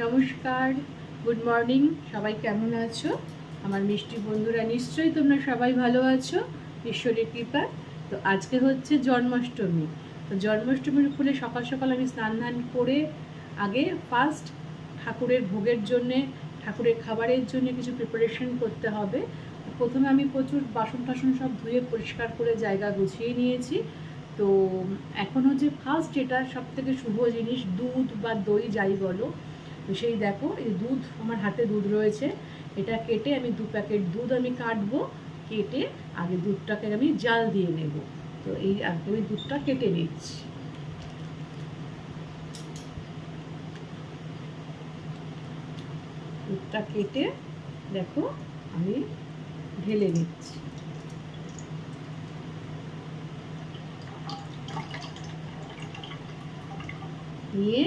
নমস্কার, good morning. সবাই কেমন আছো? আমার মিষ্টি বন্ধুরা, নিশ্চয়ই তোমরা সবাই ভালো আছো ঈশ্বরের কৃপায়। তো আজকে হচ্ছে জন্মাষ্টমী। তো জন্মাষ্টমীর উপরে সকাল সকাল আমি স্নান ধান করে আগে ফার্স্ট ঠাকুরের ভোগের জন্যে, ঠাকুরের খাবারের জন্য কিছু প্রিপারেশন করতে হবে। প্রথমে আমি প্রচুর বাসন টাসন সব ধুয়ে পরিষ্কার করে জায়গা গুছিয়ে নিয়েছি। তো এখন হচ্ছে ফার্স্ট যেটা সব থেকে শুভ জিনিস, দুধ বা দই যাই বলো। তো সেই দেখো, এই দুধ আমার হাতে দুধ রয়েছে। এটা কেটে আমি 2 প্যাকেট দুধ আমি কাটবো। কেটে আগে দুধটাকে আমি জাল দিয়ে নেব। তো এই আগে আমি দুধটা কেটে নিচ্ছি। দুধটা কেটে দেখো আমি ঢেলে নিচ্ছি। নিয়ে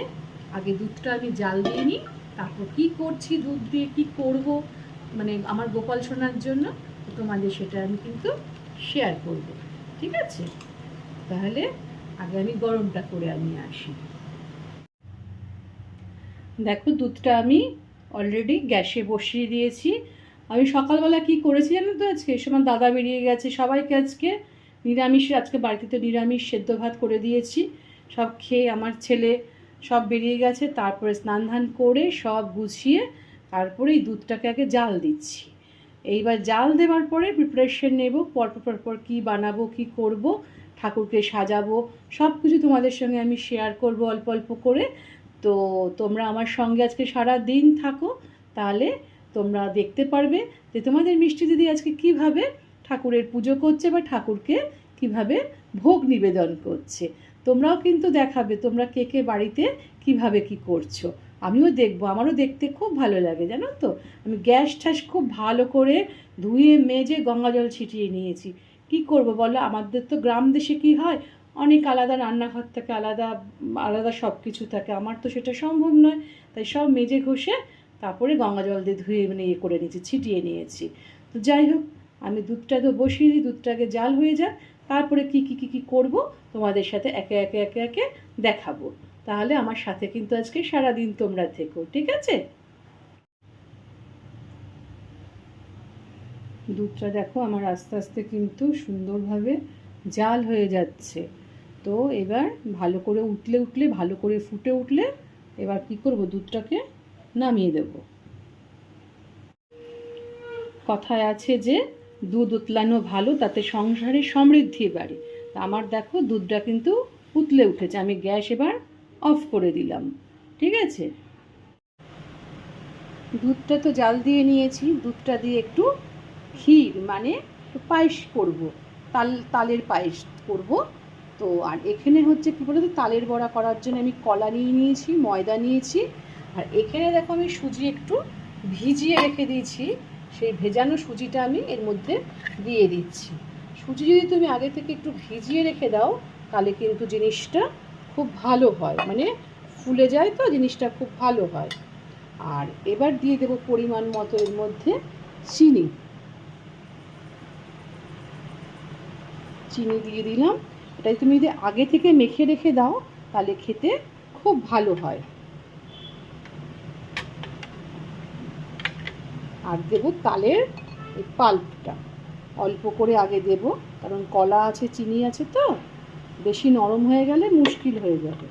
আগে দুধটা আমি জাল দিয়ে নিই, তারপর কি করছি দুধ দিয়ে, কি করব, মানে আমার গোপাল সোনার জন্য তোমাদের সেটা আমি কিন্তু শেয়ার করব। ঠিক আছে, তাহলে আগে আমি গরমটা করে আমি আসি। দেখো, দুধটা আমি অলরেডি গ্যাসে বসিয়ে দিয়েছি। আমি সকালবেলা কি করেছি জানো তো? আজকে সময় দাদা বেরিয়ে গেছে, সবাইকে আজকে নিরামিষ, আজকে বাড়িতে তো নিরামিষ সেদ্ধ ভাত করে দিয়েছি। সব খেয়ে আমার ছেলে সব বেরিয়ে গেছে। তারপরে স্নান ধান করে সব গুছিয়ে তারপরে এই দুধটাকে আগে জাল দিচ্ছি। এইবার জাল দেওয়ার পরে প্রিপারেশন নেব, পরপর কী বানাবো, কি করব, ঠাকুরকে সাজাবো, সব কিছু তোমাদের সঙ্গে আমি শেয়ার করব অল্প অল্প করে। তো তোমরা আমার সঙ্গে আজকে সারা দিন থাকো, তাহলে তোমরা দেখতে পারবে যে তোমাদের মিষ্টি দিদি আজকে কিভাবে ঠাকুরের পুজো করছে বা ঠাকুরকে কিভাবে ভোগ নিবেদন করছে। তোমরাও কিন্তু দেখাবে তোমরা কে কে বাড়িতে কিভাবে কি করছো। আমিও দেখবো, আমারও দেখতে খুব ভালো লাগে জানো তো। আমি গ্যাস ঠ্যাস খুব ভালো করে ধুয়ে মেজে গঙ্গা জল ছিটিয়ে নিয়েছি। কি করব বলো, আমাদের তো গ্রাম দেশে কি হয়, অনেক আলাদা রান্নাঘর থাকে, আলাদা আলাদা সব কিছু থাকে। আমার তো সেটা সম্ভব নয়, তাই সব মেজে ঘষে তারপরে গঙ্গা জল দিয়ে ধুয়ে করে নিয়েছি, ছিটিয়ে নিয়েছি। তো যাই হোক, আমি দুধটা তো বসিয়ে দিই, দুধটাকে জাল হয়ে যাক, তারপরে কী করব তোমাদের সাথে একে একে একে একে দেখাবো। তাহলে আমার সাথে কিন্তু আজকে সারাদিন তোমরা থেকো, ঠিক আছে? দুধটা দেখো আমার আস্তে আস্তে কিন্তু সুন্দরভাবে জাল হয়ে যাচ্ছে। তো এবার ভালো করে উঠলে ভালো করে ফুটে উঠলে এবার কি করব, দুধটাকে নামিয়ে দেব। কথায় আছে যে দুধ উতলানো ভালো, তাতে সংসারে সমৃদ্ধি বাড়ে। আমার দেখো দুধটা কিন্তু উতলে উঠেছে, আমি গ্যাস এবার অফ করে দিলাম। ঠিক আছে, দুধটা তো জাল দিয়ে নিয়েছি, দুধটা দিয়ে একটু ক্ষীর মানে একটু পায়েস করব, তালের পায়েস করব। তো আর এখানে হচ্ছে কী বলতো, তালের বড়া করার জন্য আমি কলা নিয়ে নিয়েছি, ময়দা নিয়েছি, আর এখানে দেখো আমি সুজি একটু ভিজিয়ে রেখে দিয়েছি। সেই ভেজানো সুজিটা আমি এর মধ্যে দিয়ে দিচ্ছি। সুজি যদি তুমি আগে থেকে একটু ভিজিয়ে রেখে দাও তাহলে কিন্তু জিনিসটা খুব ভালো হয়, মানে ফুলে যায়, তো জিনিসটা খুব ভালো হয়। আর এবার দিয়ে দেবো পরিমাণ মতো এর মধ্যে চিনি। চিনি দিয়ে দিলাম। এটাই তুমি যদি আগে থেকে মেখে রেখে দাও তাহলে খেতে খুব ভালো হয়। আর দেবো তালের এই পাল্পটা, অল্প করে আগে দেব, কারণ কলা আছে চিনি আছে, তো বেশি নরম হয়ে গেলে মুশকিল হয়ে যাবে।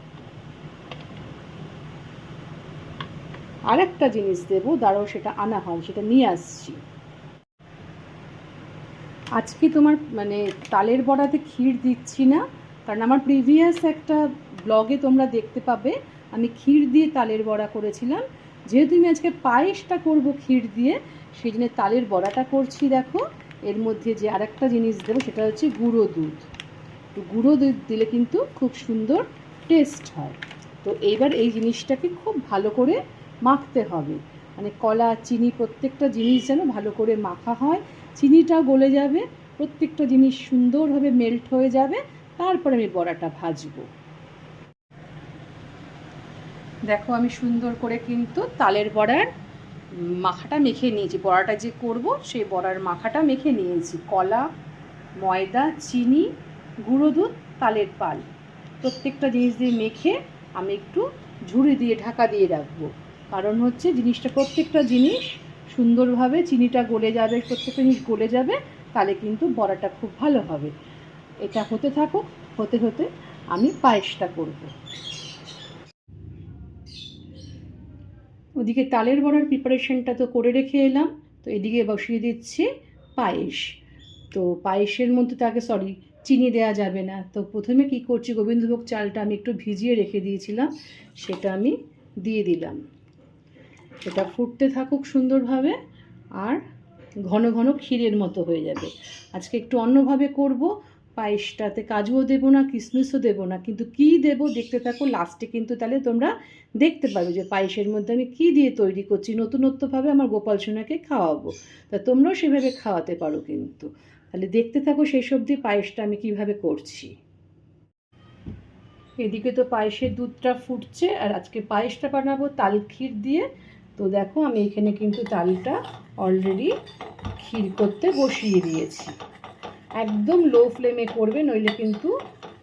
আর একটা জিনিস দেবো, দাঁড়াও সেটা আনা হয়, সেটা নিয়ে আসছি। আজকে তোমার মানে তালের বড়াতে ক্ষীর দিচ্ছি না, কারণ আমার প্রিভিয়াস একটা ব্লগে তোমরা দেখতে পাবে আমি ক্ষীর দিয়ে তালের বড়া করেছিলাম। যেহেতু আমি আজকে পায়েসটা করব ক্ষীর দিয়ে, সেই জন্য তালের বড়াটা করছি। দেখো এর মধ্যে যে আর একটা জিনিস দেবো সেটা হচ্ছে গুঁড়ো দুধ। তো গুঁড়ো দুধ দিলে কিন্তু খুব সুন্দর টেস্ট হয়। তো এইবার এই জিনিসটাকে খুব ভালো করে মাখতে হবে, মানে কলা চিনি প্রত্যেকটা জিনিস যেন ভালো করে মাখা হয়, চিনিটাও গলে যাবে, প্রত্যেকটা জিনিস সুন্দরভাবে মেল্ট হয়ে যাবে, তারপরে আমি বড়াটা ভাজবো। দেখো আমি সুন্দর করে কিন্তু তালের বড়ার মাখাটা মেখে নিয়েছি। বড়াটা যে করব সেই বড়ার মাখাটা মেখে নিয়েছি, কলা, ময়দা, চিনি, গুঁড়ো দুধ, তালের পাল, প্রত্যেকটা জিনিস দিয়ে মেখে আমি একটু ঝুড়ি দিয়ে ঢাকা দিয়ে রাখবো। কারণ হচ্ছে জিনিসটা, প্রত্যেকটা জিনিস সুন্দরভাবে চিনিটা গলে যাবে, প্রত্যেকটা জিনিস গলে যাবে, তাহলে কিন্তু বড়াটা খুব ভালো হবে। এটা হতে থাকুক, হতে হতে আমি পায়েসটা করব। ওদিকে তালের বড়ার প্রিপারেশনটা তো করে রেখে এলাম, তো এদিকে বসিয়ে দিচ্ছি পায়েস। তো পায়েসের মধ্যে তো আগে চিনি দেওয়া যাবে না, তো প্রথমে কি করছি, গোবিন্দভোগ চালটা আমি একটু ভিজিয়ে রেখে দিয়েছিলাম, সেটা আমি দিয়ে দিলাম। এটা ফুটতে থাকুক সুন্দরভাবে, আর ঘন ঘন ক্ষীরের মতো হয়ে যাবে। আজকে একটু অন্যভাবে করব, পায়েসটাতে কাজুও দেবো না, কিশমিশও দেবো না, কিন্তু কি দেবো দেখতে থাকো, লাস্টে কিন্তু তাহলে তোমরা দেখতে পাবে যে পায়েসের মধ্যে আমি কি দিয়ে তৈরি করছি। নতুনত্বভাবে আমার গোপাল সোনাকে খাওয়াবো, তা তোমরাও সেভাবে খাওয়াতে পারো কিন্তু। তাহলে দেখতে থাকো সেই সবজি পায়েসটা আমি কিভাবে করছি। এদিকে তো পায়েসের দুধটা ফুটছে, আর আজকে পায়েসটা বানাবো তাল ক্ষীর দিয়ে। তো দেখো আমি এখানে কিন্তু তালটা অলরেডি ক্ষীর করতে বসিয়ে দিয়েছি। একদম লো ফ্লেমে করবে, নইলে কিন্তু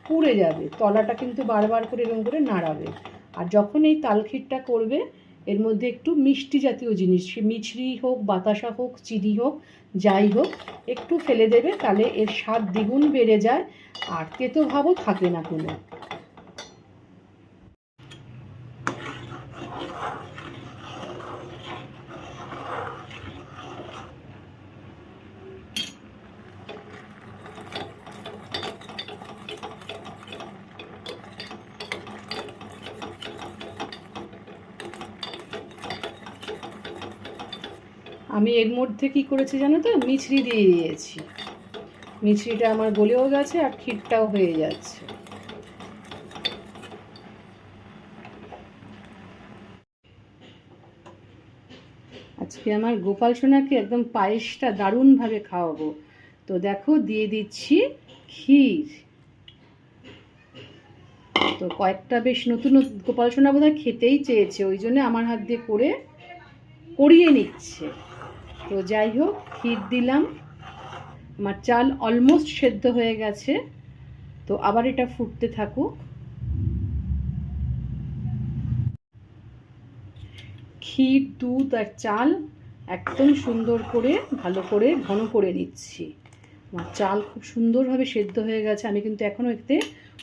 পুড়ে যাবে, তলাটা কিন্তু বারবার করে এরকম করে নাড়াবে। আর যখন এই তাল ক্ষীরটা করবে, এর মধ্যে একটু মিষ্টি জাতীয় জিনিস, সে মিছরি হোক, বাতাসা হোক, চিনি হোক, যাই হোক, একটু ফেলে দেবে, তাহলে এর স্বাদ দ্বিগুণ বেড়ে যায়, আর তেতো ভাবও থাকে না কোনো। আমি এর মধ্যে কি করেছি জানো তো, মিছরি দিয়ে দিয়েছি। মিছরিটা আমার গলেও গেছে, আর ক্ষীরটাও হয়ে যাচ্ছে। আজকে আমার গোপাল সোনাকে একদম পায়েসটা দারুণভাবে খাওয়াবো। তো দেখো দিয়ে দিচ্ছি ক্ষীর। তো কয়েকটা বেশ নতুন গোপাল সোনা বোধহয় খেতেই চেয়েছে, ওই জন্য আমার হাত দিয়ে করিয়ে নিচ্ছে। তো যাই হোক, ক্ষীর দিলাম। আমার চাল অলমোস্ট সেদ্ধ হয়ে গেছে, তো আবার এটা ফুটতে থাকুক। ক্ষীর, দুধ আর চাল একদম সুন্দর করে ভালো করে ঘন করে নিচ্ছি। আমার চাল খুব সুন্দরভাবে সেদ্ধ হয়ে গেছে, আমি কিন্তু এখনও এতে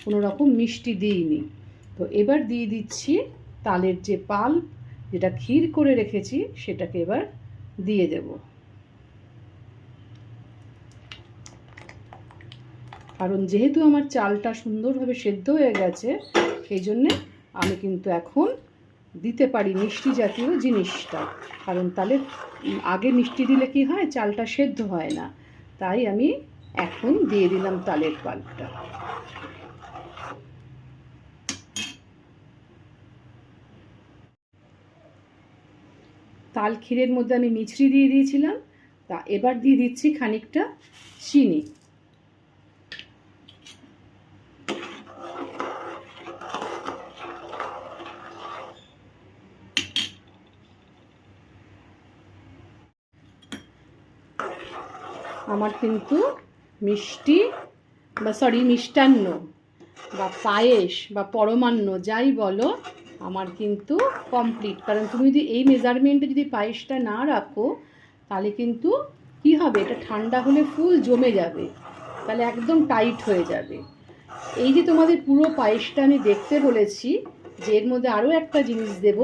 কোনো রকম মিষ্টি দিইনি। তো এবার দিয়ে দিচ্ছি তালের যে পাল্প, যেটা ক্ষীর করে রেখেছি, সেটাকে এবার দিয়ে দেব। কারণ যেহেতু আমার চালটা সুন্দরভাবে সেদ্ধ হয়ে গেছে, সেই জন্যে আমি কিন্তু এখন দিতে পারি মিষ্টি জাতীয় জিনিসটা। কারণ তাহলে আগে মিষ্টি দিলে কি হয়, চালটা সেদ্ধ হয় না, তাই আমি এখন দিয়ে দিলাম তালের পাল্পটা। তাল ক্ষীরের মধ্যে আমি মিছরি দিয়ে দিয়েছিলাম, তা এবার দিয়ে দিচ্ছি খানিকটা চিনি। আমার কিন্তু মিষ্টান্ন বা পায়েস বা পরমান্ন যাই বলো, আমার কিন্তু কমপ্লিট। কারণ তুমি যদি এই মেজারমেন্টে যদি পায়েসটা না রাখো, তাহলে কিন্তু কি হবে, এটা ঠান্ডা হলে ফুল জমে যাবে, তাহলে একদম টাইট হয়ে যাবে। এই যে তোমাদের পুরো পায়েসটা আমি দেখতে বলেছি, যে এর মধ্যে আরও একটা জিনিস দেব,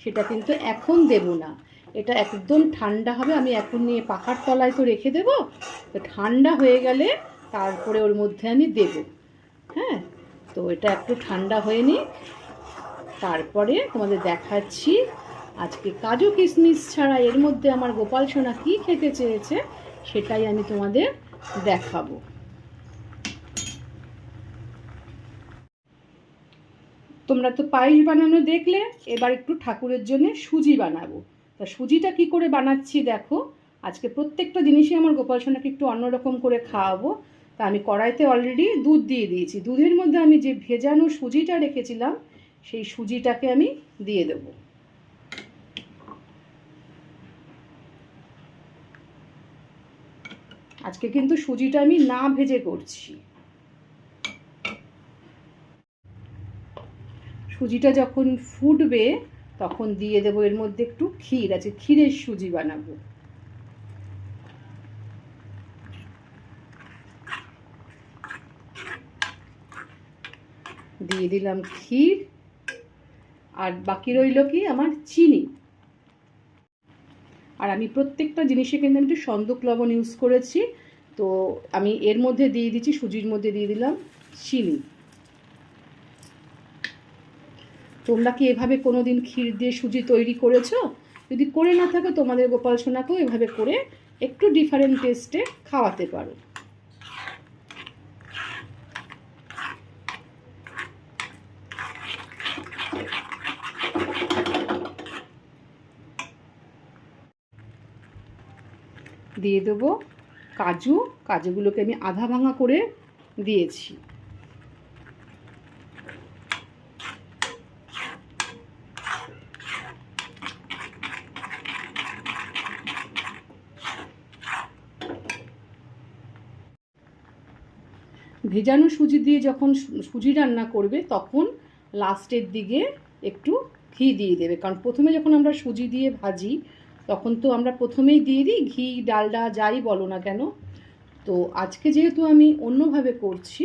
সেটা কিন্তু এখন দেব না, এটা একদম ঠান্ডা হবে। আমি এখন নিয়ে পাখার তলায় তো রেখে দেবো, তো ঠান্ডা হয়ে গেলে তারপরে ওর মধ্যে আমি দেব। হ্যাঁ, তো এটা একটু ঠান্ডা হয়ে নিই, তারপরে তোমাদের দেখাচ্ছি আজকে কাজু কিশমিশ ছাড়া এর মধ্যে আমার গোপাল সোনা কী খেতে চেয়েছে, সেটাই আমি তোমাদের দেখাবো। তোমরা তো পায়েস বানানো দেখলে, এবার একটু ঠাকুরের জন্য সুজি বানাবো। তা সুজিটা কি করে বানাচ্ছি দেখো। আজকে প্রত্যেকটা জিনিসই আমার গোপাল সোনাকে একটু অন্যরকম করে খাওয়াবো। তা আমি কড়াইতে অলরেডি দুধ দিয়ে দিয়েছি, দুধের মধ্যে আমি যে ভেজানো সুজিটা রেখেছিলাম, সেই সুজিটাকে আমি দিয়ে দেব। আজকে কিন্তু সুজিটা আমি না ভেজে করছি। সুজিটা যখন ফুটবে, তখন দিয়ে দেবো এর মধ্যে একটু ক্ষীর আছে, ক্ষীরের সুজি বানাবো। দিয়ে দিলাম ক্ষীর, আর বাকি রইল কি আমার চিনি। আর আমি প্রত্যেকটা জিনিসে কিন্তু আমি একটু সন্দক লবণ ইউজ করেছি। তো আমি এর মধ্যে দিয়ে দিচ্ছি, সুজির মধ্যে দিয়ে দিলাম চিনি। তোমরা কি এভাবে কোনো দিন ক্ষীর দিয়ে সুজি তৈরি করেছো? যদি করে না থাকো তোমাদের গোপাল সোনাকেও এভাবে করে একটু ডিফারেন্ট টেস্টে খাওয়াতে পারো। দিয়ে দেবো কাজু, কাজুগুলোকে আমি আধা ভাঙা করে দিয়েছি। ভেজানো সুজি দিয়ে যখন সুজি রান্না করবে তখন লাস্টের দিকে একটু ঘি দিয়ে দেবে, কারণ প্রথমে যখন আমরা সুজি দিয়ে ভাজি তখন তো আমরা প্রথমেই দিয়ে দিই ঘি, ডালডা যাই বলো না কেন। তো আজকে যেহেতু আমি অন্যভাবে করছি,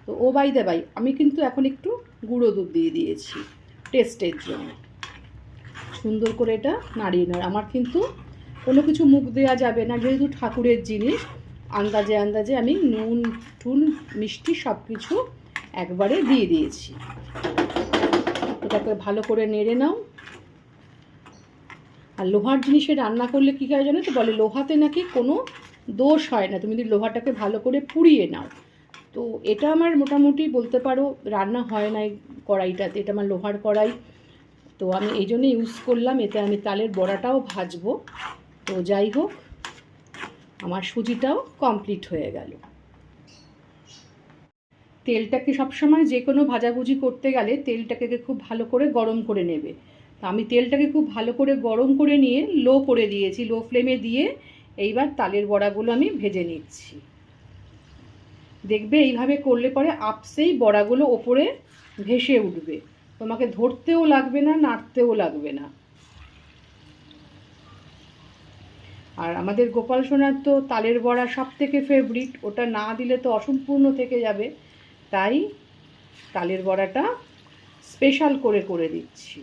তো ও বাই দা বাই আমি কিন্তু এখন একটু গুঁড়ো দুধ দিয়ে দিয়েছি টেস্টের জন্য। সুন্দর করে এটা নাড়িয়ে নেয়। আমার কিন্তু কোনো কিছু মুখ দেওয়া যাবে না, যেহেতু ঠাকুরের জিনিস। আন্দাজে আন্দাজে আমি নুন টুন মিষ্টি সব কিছু একবারে দিয়ে দিয়েছি। এটাকে ভালো করে নেড়ে নাও। আর লোহার জিনিসে রান্না করলে কী হয় জানো তো, বলে লোহাতে নাকি কোনো দোষ হয় না, তুমি যদি লোহাটাকে ভালো করে পুড়িয়ে নাও। তো এটা আমার মোটামুটি বলতে পারো রান্না হয় না এই কড়াইটাতে, এটা আমার লোহার কড়াই। তো আমি এই জন্য ইউজ করলাম, এতে আমি তালের বড়াটাও ভাজবো। তো যাই হোক, আমার সুজিটাও কমপ্লিট হয়ে গেল। তেলটাকে সবসময় যে কোনো ভাজাভুজি করতে গেলে তেলটাকে খুব ভালো করে গরম করে নেবে। তো আমি তেলটাকে খুব ভালো করে গরম করে নিয়ে লো করে দিয়েছি, লো ফ্লেমে দিয়ে এইবার তালের বড়াগুলো আমি ভেজে নিচ্ছি। দেখবে এইভাবে করলে পরে আপসেই বড়াগুলো ওপরে ভেসে উঠবে, তোমাকে ধরতেও লাগবে না, নাড়তেও লাগবে না। আর আমাদের গোপাল সোনার তো তালের বড়া সব থেকে ফেভারিট, ওটা না দিলে তো অসম্পূর্ণ থেকে যাবে, তাই তালের বড়াটা স্পেশাল করে করে দিচ্ছি।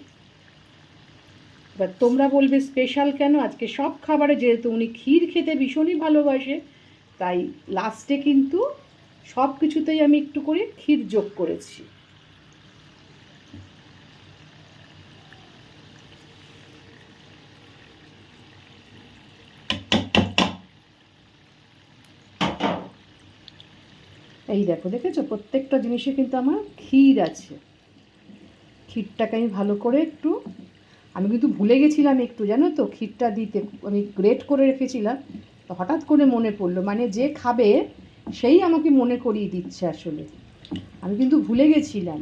এবার তোমরা বলবে স্পেশাল কেন? আজকে সব খাবারে যেহেতু উনি ক্ষীর খেতে ভীষণই ভালোবাসে, তাই লাস্টে কিন্তু সব কিছুতেই আমি একটু করে ক্ষীর যোগ করেছি। এই দেখো, দেখেছো প্রত্যেকটা জিনিসে কিন্তু আমার ক্ষীর আছে। ক্ষীরটাকে আমি ভালো করে একটু, আমি কিন্তু ভুলে গেছিলাম একটু, জানো তো, ক্ষীরটা দিতে আমি গ্রেট করে রেখেছিলাম। তো হঠাৎ করে মনে পড়লো, মানে যে খাবে সেই আমাকে মনে করিয়ে দিচ্ছে, আসলে আমি কিন্তু ভুলে গেছিলাম।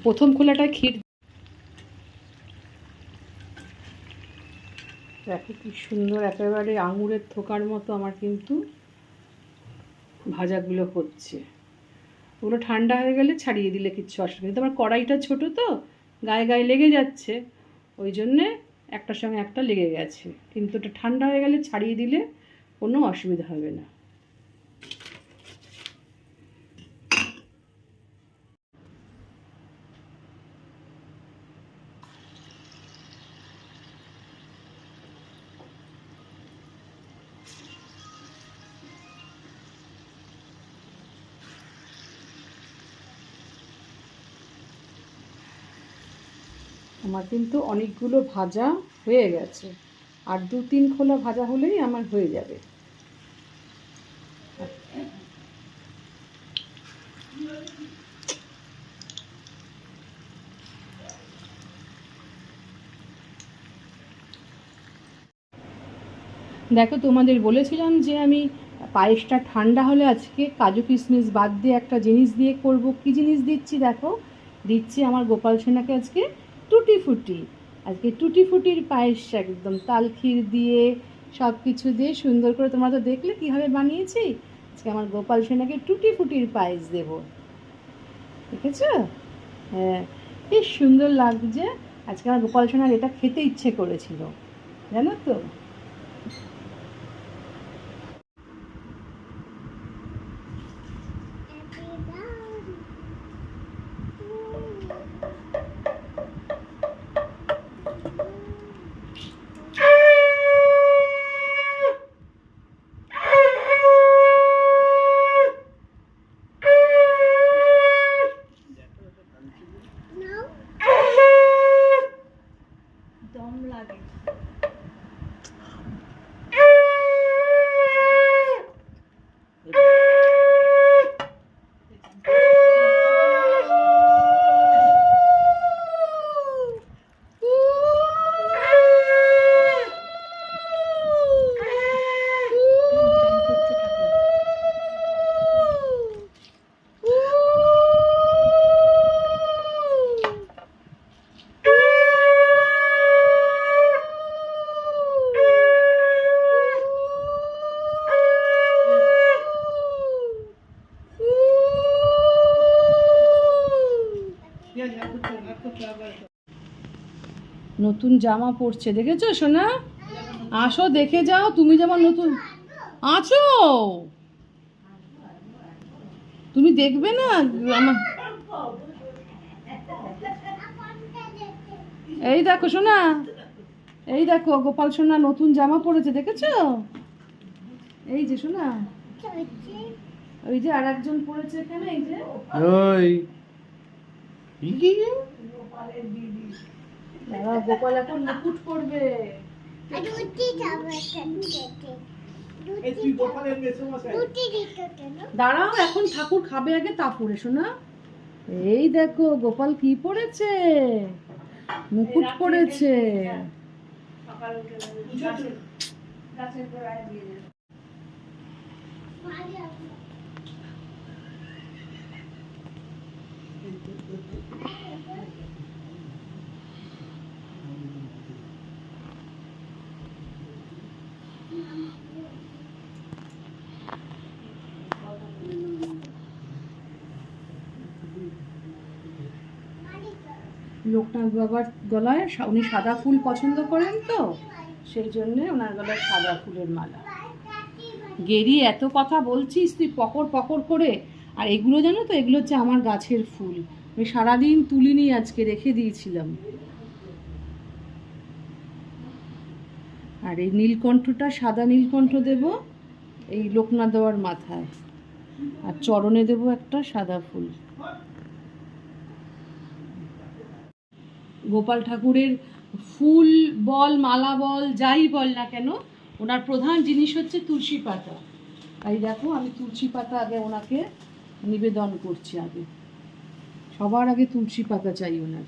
প্রথম খোলাটায় ক্ষীর দেখো কি সুন্দর, একেবারে আঙুরের থোকার মতো আমার কিন্তু ভাজাগুলো হচ্ছে। ওগুলো ঠান্ডা হয়ে গেলে ছাড়িয়ে দিলে কিচ্ছু অসুবিধা, কিন্তু আমার কড়াইটা ছোটো তো গায়ে গায়ে লেগে যাচ্ছে, ওই জন্যে একটার সঙ্গে একটা লেগে গেছে। কিন্তু ওটা ঠান্ডা হয়ে গেলে ছাড়িয়ে দিলে কোনো অসুবিধা হবে না। আমার কিন্তু অনেকগুলো ভাজা হয়ে গেছে, আর 2-3 খোলা ভাজা হলেই আমার হয়ে যাবে। দেখো, তোমাদের বলেছিলাম যে আমি পায়েসটা ঠান্ডা হলে আজকে কাজু কিশমিশ বাদ দিয়ে একটা জিনিস দিয়ে করব। কি জিনিস দিচ্ছি দেখো, দিচ্ছি আমার গোপাল সোনাকে আজকে টুটি ফুটি। আজকে টুটি ফুটির পায়েস, একদম তাল ক্ষীর দিয়ে সব কিছু দিয়ে সুন্দর করে, তোমরা তো দেখলে কীভাবে বানিয়েছি। আজকে আমার গোপাল সোনাকে টুটি ফুটির পায়েস দেবো। দেখেছো? হ্যাঁ, কি সুন্দর লাগছে। আজকে আমার গোপাল সোনার এটা খেতে ইচ্ছে করেছিল, জানো তো। দম লাগে। নতুন জামা পরছে, দেখেছো সোনা? আসো দেখে যাও, তুমি যেমন নতুন আছো, তুমি দেখবে না আমার। এই দেখো সোনা, এই দেখো গোপাল সোনা নতুন জামা পরেছে, দেখেছো? এই যে সোনা, ওই যে আর একজন পরেছে এখানে, এই যে গোপাল এখন মুকুট করবে। দাঁড়াও, এখন ঠাকুর খাবে আগে, তা পরে শোনা। এই দেখো গোপাল কি পরেছে, মুকুট পরেছে। লোকনাথ বাবার গলায় উনি সাদা ফুল পছন্দ করেন, তো সেই জন্যে ওনার গলায় সাদা ফুলের মালা। গেরি এত কথা বলছিস তুই পকর পকর করে। আর এগুলো জানো তো, এগুলো হচ্ছে আমার গাছের ফুল, আমি সারাদিন তুলিনি, আজকে রেখে দিয়েছিলাম। আর এই নীলকণ্ঠটা, সাদা নীলকণ্ঠ দেব এই লোকনাথ বাবার মাথায়, আর চরণে দেব একটা সাদা ফুল। গোপাল ঠাকুরের ফুল বল, মালা বল, যাই বল না কেন, ওনার প্রধান জিনিস হচ্ছে তুলসী পাতা। তাই দেখো আমি তুলসী পাতা আগে ওনাকে নিবেদন করছি, আগে সবার আগে তুলসী পাতা চাই ওনার।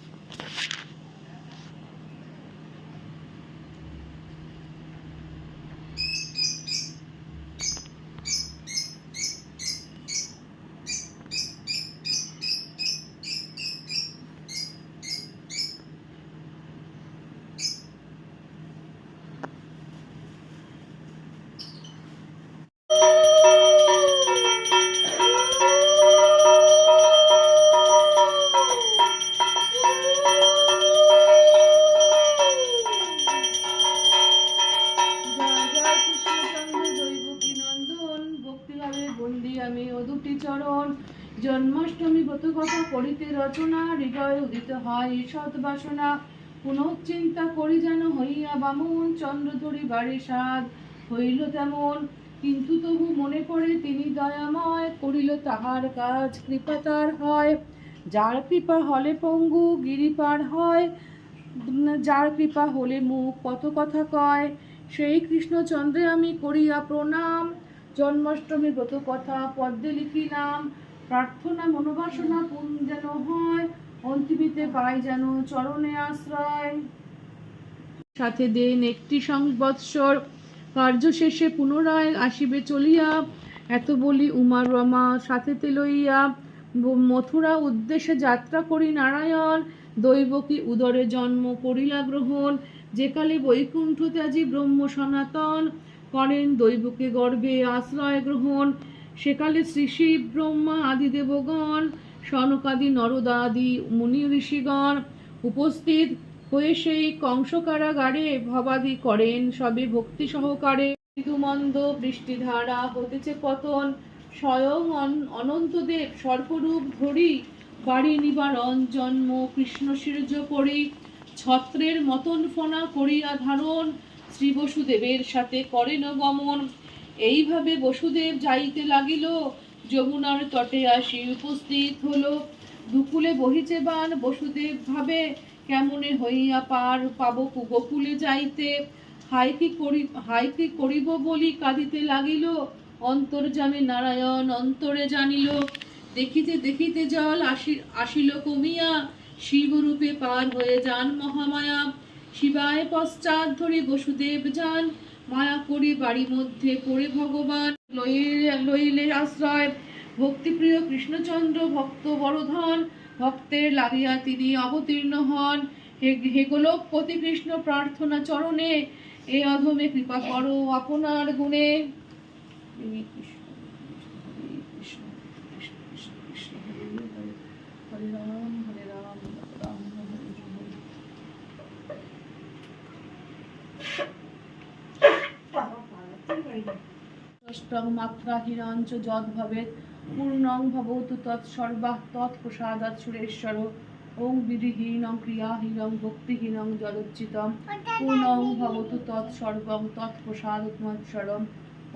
জন্মাষ্টমী ব্রত কথা করিতে রচনা, হৃদয় উদিত হয় সৎ বাসনা। পুনঃচিন্তা করি যেন হইয়া বামন, চন্দ্র ধরি বাড়ি সাদ হইল তেমন। কিন্তু তবু মনে পড়ে তিনি দয়াময়, করিল তাহার কাজ কৃপা তার হয়। যার কৃপা হলে পঙ্গু গিরি পার হয়, যার কৃপা হলে মুখ কত কথা কয়। সেই কৃষ্ণচন্দ্রে আমি করিয়া প্রণাম, জন্মাষ্টমী ব্রত কথা পদ্মে লিখি নাম। প্রার্থনা মনোবাসনা পূর্ণ যেন হয়, অন্তিমিতে পাই যেন চরণে আশ্রয়। সাথে দেন একটি সংবৎসর, কার্য শেষে পুনরায় আসিবে চলিয়া। এত বলি উমা রমা সাথেতে লইয়া, মথুরা উদ্দেশ্যে যাত্রা করি নারায়ণ। দৈবকী উদরে জন্ম করিলা গ্রহণ, যেকালে বৈকুণ্ঠ ত্যাজি ব্রহ্ম সনাতন। করেন দৈবকে গর্ভে আশ্রয় গ্রহণ, সেকালে শ্রী শিব ব্রহ্মা আদি দেবগণ। সনকাদি নরদাদি মুনি ঋষিগণ উপস্থিত হয়ে সেই কংস কারাগারে ভবাদি করেন সবে ভক্তি সহকারে। ঋতুমন্দ বৃষ্টিধারা হতেছে পতন, স্বয়ং অনন্তদেব সর্পরূপ ধরি বাড়ি নিবারণ জন্ম কৃষ্ণ সূর্য করি ছত্রের মতন ফনা করিয়া ধারণ শ্রী বসুদেবের সাথে করেন গমন। এইভাবে বসুদেব যাইতে লাগিল, যমুনার তটে আসি উপস্থিত হলো। দুকুলে বহিছে বান, বসুদেব ভাবে কেমনে হইয়া পার পাবো গোকুলে যাইতে। হাই কি করিব বলি কাঁদিতে লাগিল, অন্তর্যামী নারায়ণ অন্তরে জানিল। দেখিতে দেখিতে জল আসিল কমিয়া, শিবরূপে পার হয়ে যান মহামায়া। শিবায় পশ্চাৎ ধরে বসুদেব যান, মায়া করি বাড়ি মধ্যে পড়ে ভগবান। লইলে আশ্রয় ভক্তিপ্রিয় কৃষ্ণচন্দ্র ভক্ত বড়ধন, ভক্তের লাগিয়া তিনি অবতীর্ণ হন। হে গোলকপতি কৃষ্ণ প্রার্থনা চরণে, এ অধমে কৃপা করো আপনার গুণে। হরে রাম হরে রাম রাম রাম হরে হরে। ষষ্ঠং মাত্রা হিরঞ্চ যদ ভবেৎ, পূর্ণং ভবতু তৎসর্বাঃ তৎপ্রসাদাৎ সুরেশ্বর। ওং বিধিহীনং ক্রিয়াহীনং ভক্তিহীনং যদচ্যুতম, পূর্ণং ভবতু তৎসর্বং তৎপ্রসাদাৎ।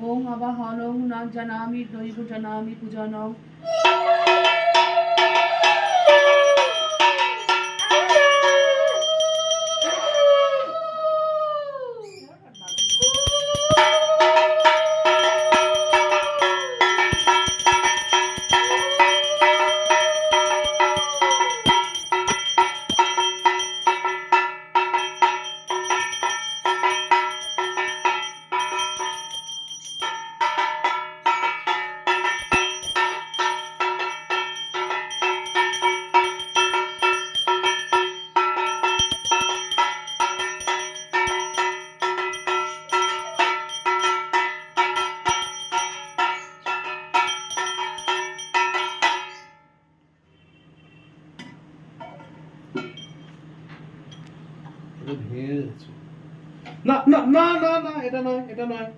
ওং আবাহনং ন জানামি নৈব জানামি পূজনং। না না না না না, এটা নয়, এটা নয়।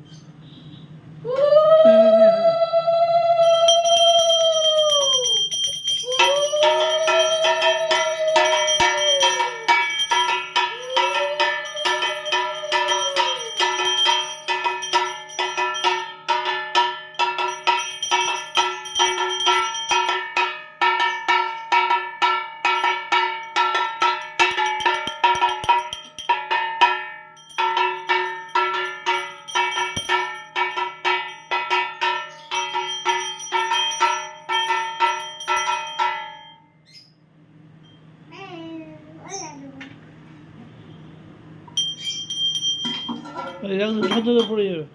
এরকম পড়ে যাবে।